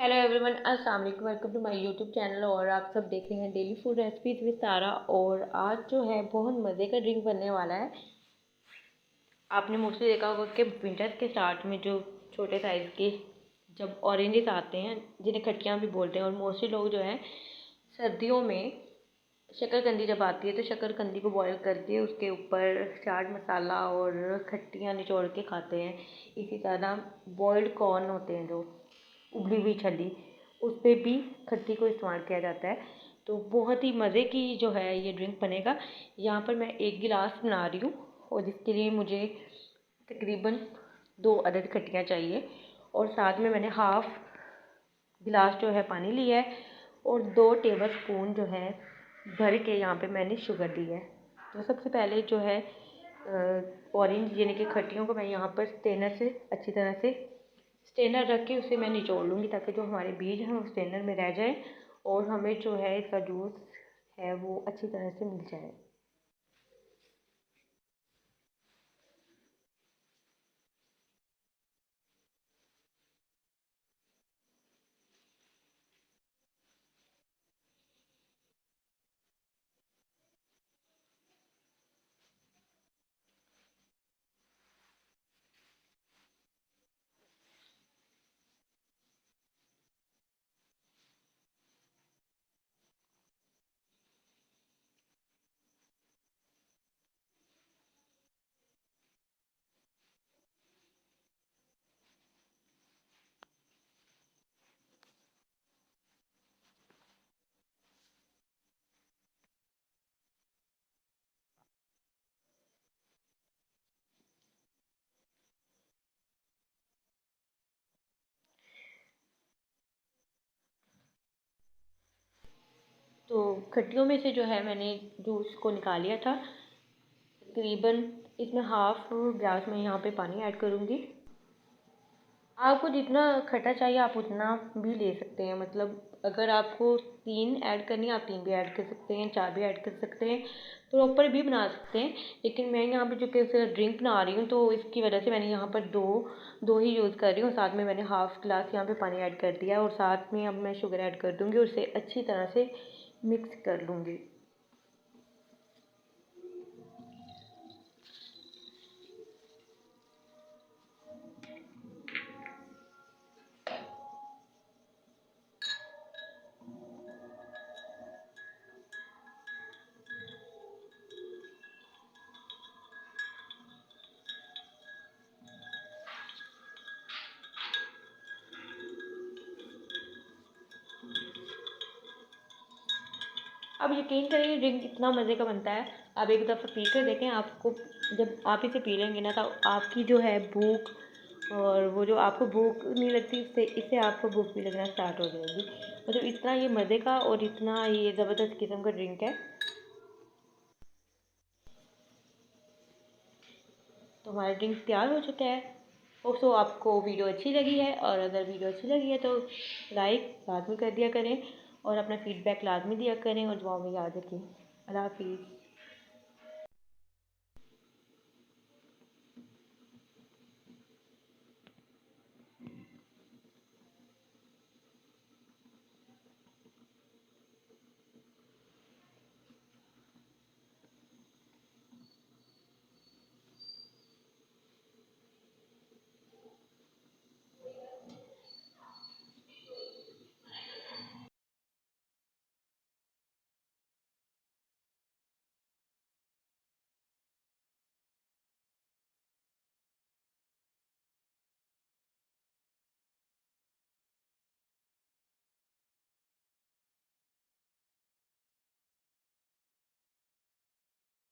Hello everyone, अस्सलाम वालेकुम। Welcome to my YouTube channel. और आप सब देख रहे हैं डेली फूड रेसिपीज विद सारा। और आज जो है बहुत मज़े का ड्रिंक बनने वाला है। आपने मोस्टली देखा होगा कि विंटर के स्टार्ट में जो छोटे साइज़ के जब ऑरेंजेस आते हैं, जिन्हें खटियाँ भी बोलते हैं, और मोस्टली लोग जो है सर्दियों में शकरकंदी जब आती है तो शकरकंदी को बॉयल करके उसके ऊपर चाट मसाला और खट्टियाँ निचोड़ के खाते हैं। इसी तरह बॉइल्ड कॉर्न होते हैं, जो उबली हुई छली, उस पर भी खट्टी को इस्तेमाल किया जाता है। तो बहुत ही मज़े की जो है ये ड्रिंक बनेगा। यहाँ पर मैं 1 गिलास बना रही हूँ और जिसके लिए मुझे तकरीबन 2 अदद खट्टियाँ चाहिए। और साथ में मैंने हाफ़ गिलास जो है पानी लिया है और 2 टेबल स्पून जो है भर के यहाँ पे मैंने शुगर ली है। तो सबसे पहले जो है ऑरेंज यानी कि खट्टियों को मैं यहाँ पर स्ट्रेनर से अच्छी तरह से स्ट्रेनर रख के उसे मैं निचोड़ लूँगी, ताकि जो हमारे बीज हैं वो स्ट्रेनर में रह जाए और हमें जो है इसका जूस है वो अच्छी तरह से मिल जाए। तो खट्टियों में से जो है मैंने जूस को निकाल लिया था। तकरीबन इसमें हाफ़ गिलास में यहाँ पे पानी ऐड करूँगी। आपको जितना खट्टा चाहिए आप उतना भी ले सकते हैं। मतलब अगर आपको 3 ऐड करनी है आप 3 भी ऐड कर सकते हैं, 4 भी ऐड कर सकते हैं, प्रॉपर भी बना सकते हैं। लेकिन मैं यहाँ पे जो कि उसे ड्रिंक बना रही हूँ तो इसकी वजह से मैंने यहाँ पर दो ही यूज़ कर रही हूँ। साथ में मैंने हाफ़ गिलास यहाँ पे पानी ऐड कर दिया और साथ में अब मैं शुगर ऐड कर दूँगी और उसे अच्छी तरह से मिक्स कर लूँगी। अब यकीन करें ये ड्रिंक इतना मज़े का बनता है। आप एक दफ़ा पी कर देखें। आपको जब आप इसे पी लेंगे ना तो आपकी जो है भूख, और वो जो आपको भूख नहीं लगती इससे इससे आपको भूख भी लगना स्टार्ट हो जाएगी। मतलब इतना ये मज़े का और इतना ये ज़बरदस्त किस्म का ड्रिंक है। तो हमारा ड्रिंक तैयार हो चुका है। होप सो आपको वीडियो अच्छी लगी है, और अगर वीडियो अच्छी लगी है तो लाइक लाजमी कर दिया करें और अपना फ़ीडबैक लाजमी दिया करें और दुआओं में याद रखें। अल्लाह हाफ़िज़।